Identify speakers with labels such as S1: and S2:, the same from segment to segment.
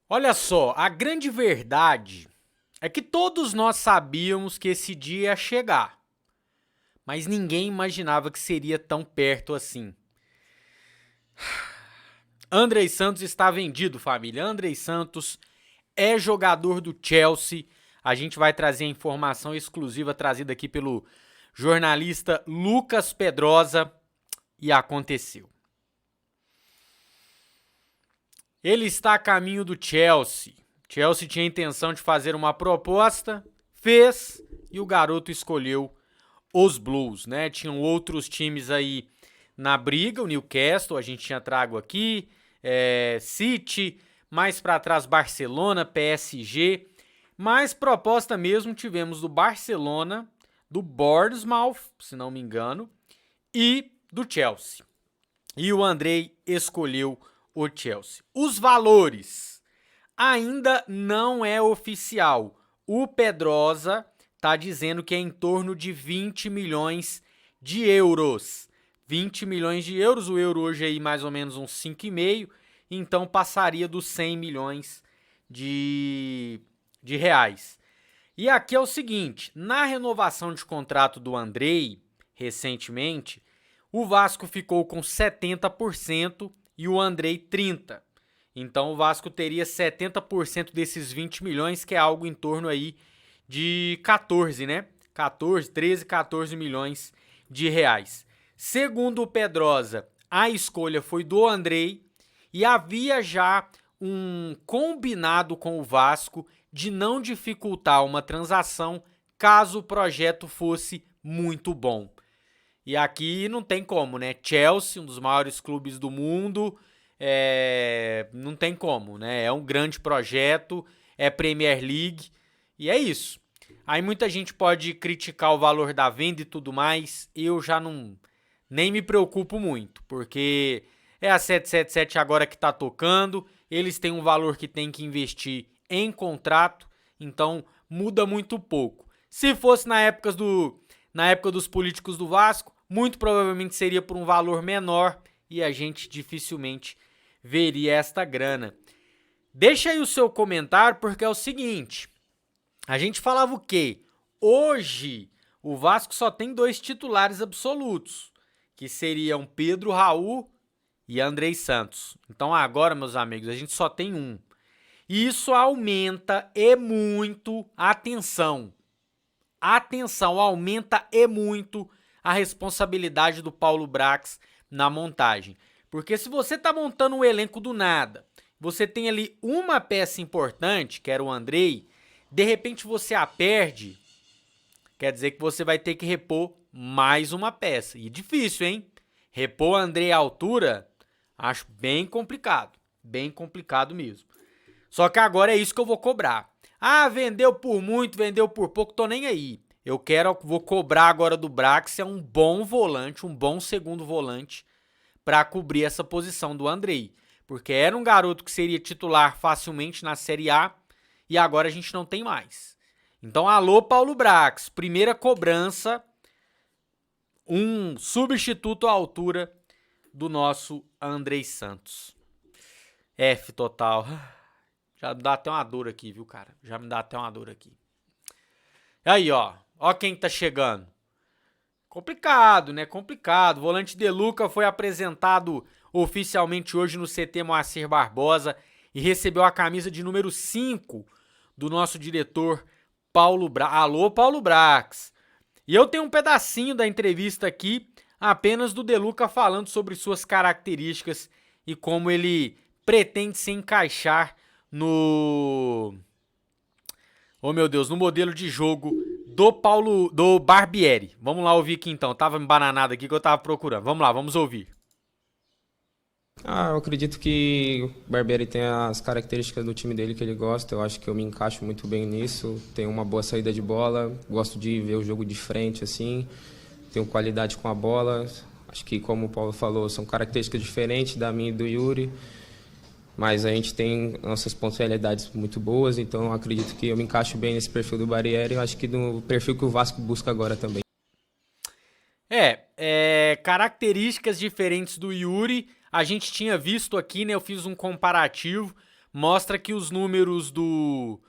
S1: Olha só, a grande verdade é que todos nós sabíamos que esse dia ia chegar, mas ninguém imaginava que seria tão perto assim. Andrei Santos está vendido, família. Andrei Santos é jogador do Chelsea. A gente vai trazer a informação exclusiva trazida aqui pelo jornalista Lucas Pedrosa e aconteceu. Ele está a caminho do Chelsea. Chelsea tinha a intenção de fazer uma proposta, fez e o garoto escolheu os Blues, né? Tinham outros times aí na briga, o Newcastle, a gente tinha trago aqui, City, mais para trás Barcelona, PSG, mas proposta mesmo tivemos do Barcelona, do Bournemouth, se não me engano, e do Chelsea. E o Andrei escolheu o Chelsea. Os valores ainda não é oficial. O Pedrosa está dizendo que é em torno de 20 milhões de euros. 20 milhões de euros, o euro hoje aí mais ou menos uns 5,5, então passaria dos 100 milhões de reais. E aqui é o seguinte, na renovação de contrato do Andrei, recentemente, o Vasco ficou com 70% e o Andrei 30%. Então o Vasco teria 70% desses 20 milhões, que é algo em torno aí de 14, né? 14, 13, 14 milhões de reais. Segundo o Pedrosa, a escolha foi do Andrei e havia já um combinado com o Vasco de não dificultar uma transação caso o projeto fosse muito bom. E aqui não tem como, né? Chelsea, um dos maiores clubes do mundo, não tem como, né? É um grande projeto, é Premier League e é isso. Aí muita gente pode criticar o valor da venda e tudo mais, eu já nem me preocupo muito, porque é a 777 agora que tá tocando, eles têm um valor que tem que investir em contrato, então muda muito pouco. Se fosse na época dos políticos do Vasco, muito provavelmente seria por um valor menor e a gente dificilmente veria esta grana. Deixa aí o seu comentário, porque é o seguinte, a gente falava o quê? Hoje o Vasco só tem 2 titulares absolutos, que seriam Pedro Raul e Andrei Santos. Então agora, meus amigos, a gente só tem um. E isso aumenta e muito a tensão. Aumenta e muito a responsabilidade do Paulo Brax na montagem. Porque se você tá montando um elenco do nada, você tem ali uma peça importante, que era o Andrei, de repente você a perde, quer dizer que você vai ter que repor mais uma peça. E difícil, hein? Repor o Andrei à altura, acho bem complicado mesmo. Só que agora é isso que eu vou cobrar. Ah, vendeu por muito, vendeu por pouco, tô nem aí. Vou cobrar agora do Brax, é um bom volante, um bom segundo volante para cobrir essa posição do Andrei. Porque era um garoto que seria titular facilmente na Série A e agora a gente não tem mais. Então, alô Paulo Brax, primeira cobrança, um substituto à altura do nosso Andrei Santos. F total. Já me dá até uma dor aqui, viu, cara? Já me dá até uma dor aqui. Aí, ó. Ó quem tá chegando. Complicado, né? Complicado. O volante De Luca foi apresentado oficialmente hoje no CT Moacir Barbosa e recebeu a camisa de número 5 do nosso diretor Paulo Brax. Alô, Paulo Brax. E eu tenho um pedacinho da entrevista aqui, apenas do De Luca falando sobre suas características e como ele pretende se encaixar no modelo de jogo do Barbieri. Vamos lá ouvir aqui então. Tava embananado aqui que eu tava procurando. Vamos lá, vamos ouvir.
S2: Eu acredito que o Barbieri tem as características do time dele que ele gosta. Eu acho que eu me encaixo muito bem nisso. Tenho uma boa saída de bola, gosto de ver o jogo de frente assim. Tenho qualidade com a bola. Acho que, como o Paulo falou, são características diferentes da minha e do Yuri. Mas a gente tem nossas potencialidades muito boas, então eu acredito que eu me encaixo bem nesse perfil do Barbieri. Eu acho que no perfil que o Vasco busca agora também.
S1: Características diferentes do Yuri. A gente tinha visto aqui, né? Eu fiz um comparativo, mostra que os números do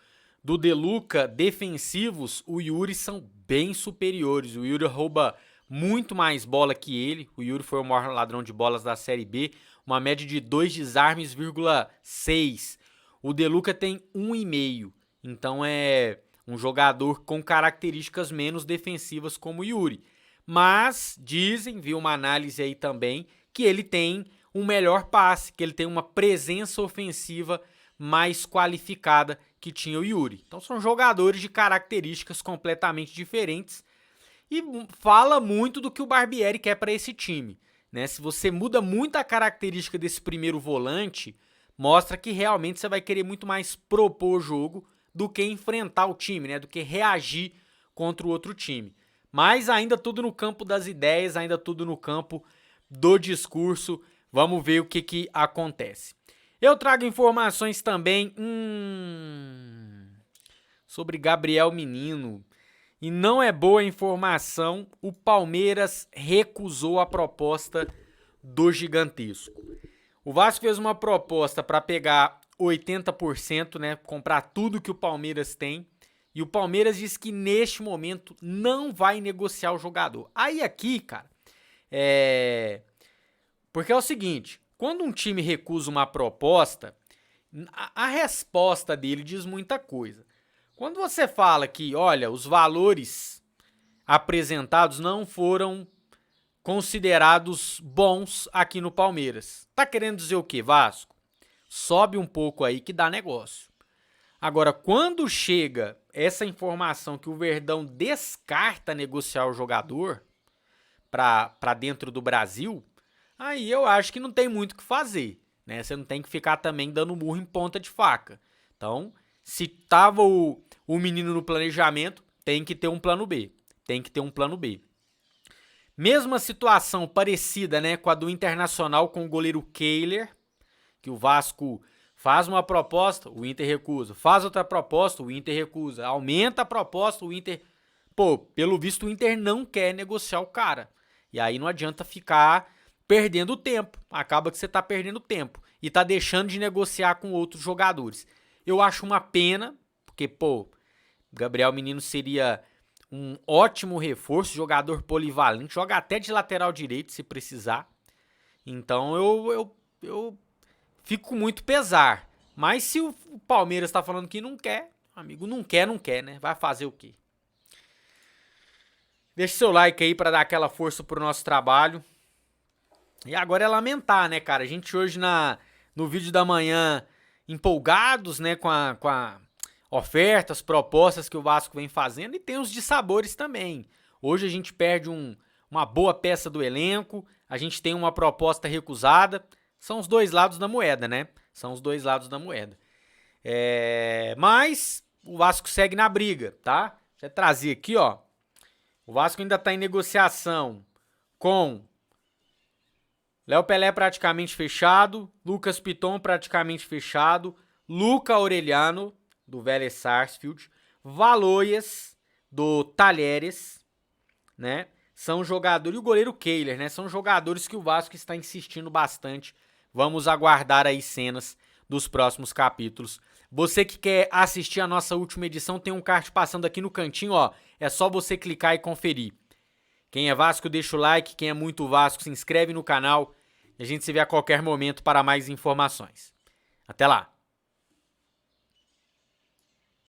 S1: De Luca defensivos, o Yuri são bem superiores. O Yuri rouba muito mais bola que ele. O Yuri foi o maior ladrão de bolas da Série B, uma média de 2 desarmes,6. O De Luca tem 1,5. Então é um jogador com características menos defensivas como o Yuri. Mas dizem, vi uma análise aí também, que ele tem um melhor passe, que ele tem uma presença ofensiva mais qualificada que tinha o Yuri. Então são jogadores de características completamente diferentes e fala muito do que o Barbieri quer para esse time, né? Se você muda muito a característica desse primeiro volante, mostra que realmente você vai querer muito mais propor o jogo do que enfrentar o time, né? Do que reagir contra o outro time. Mas ainda tudo no campo das ideias, ainda tudo no campo do discurso. Vamos ver o que acontece. Eu trago informações também sobre Gabriel Menino. E não é boa informação, o Palmeiras recusou a proposta do Gigantesco. O Vasco fez uma proposta para pegar 80%, né, comprar tudo que o Palmeiras tem. E o Palmeiras diz que neste momento não vai negociar o jogador. Aí aqui, cara, porque é o seguinte, quando um time recusa uma proposta, a resposta dele diz muita coisa. Quando você fala que, olha, os valores apresentados não foram considerados bons aqui no Palmeiras, tá querendo dizer o quê, Vasco? Sobe um pouco aí que dá negócio. Agora, quando chega essa informação que o Verdão descarta negociar o jogador para dentro do Brasil, aí eu acho que não tem muito o que fazer, né? Você não tem que ficar também dando murro em ponta de faca. Então, se tava o menino no planejamento, tem que ter um plano B. Tem que ter um plano B. Mesma situação parecida, né, com a do Internacional com o goleiro Kehler, que o Vasco faz uma proposta, o Inter recusa. Faz outra proposta, o Inter recusa. Aumenta a proposta, o Inter... Pô, pelo visto o Inter não quer negociar o cara. E aí não adianta ficar perdendo tempo. Acaba que você tá perdendo tempo. E tá deixando de negociar com outros jogadores. Eu acho uma pena, porque, pô, Gabriel Menino seria um ótimo reforço, jogador polivalente, joga até de lateral direito se precisar. Então eu fico com muito pesar. Mas se o Palmeiras tá falando que não quer, amigo, não quer, né? Vai fazer o quê? Deixa seu like aí pra dar aquela força pro nosso trabalho. E agora é lamentar, né, cara? A gente hoje no vídeo da manhã empolgados, né, com a ofertas, propostas que o Vasco vem fazendo, e tem os dissabores também. Hoje a gente perde uma boa peça do elenco, a gente tem uma proposta recusada. São os dois lados da moeda, né? São os dois lados da moeda. Mas o Vasco segue na briga, tá? Deixa eu trazer aqui, ó. O Vasco ainda tá em negociação com Léo Pelé praticamente fechado, Lucas Piton praticamente fechado, Luca Aureliano, do Vélez Sarsfield, Valoias, do Talheres, né? São jogadores, e o goleiro Kehler, né? São jogadores que o Vasco está insistindo bastante. Vamos aguardar aí cenas dos próximos capítulos. Você que quer assistir a nossa última edição, tem um card passando aqui no cantinho, ó. É só você clicar e conferir. Quem é Vasco, deixa o like. Quem é muito Vasco, se inscreve no canal. E a gente se vê a qualquer momento para mais informações. Até lá!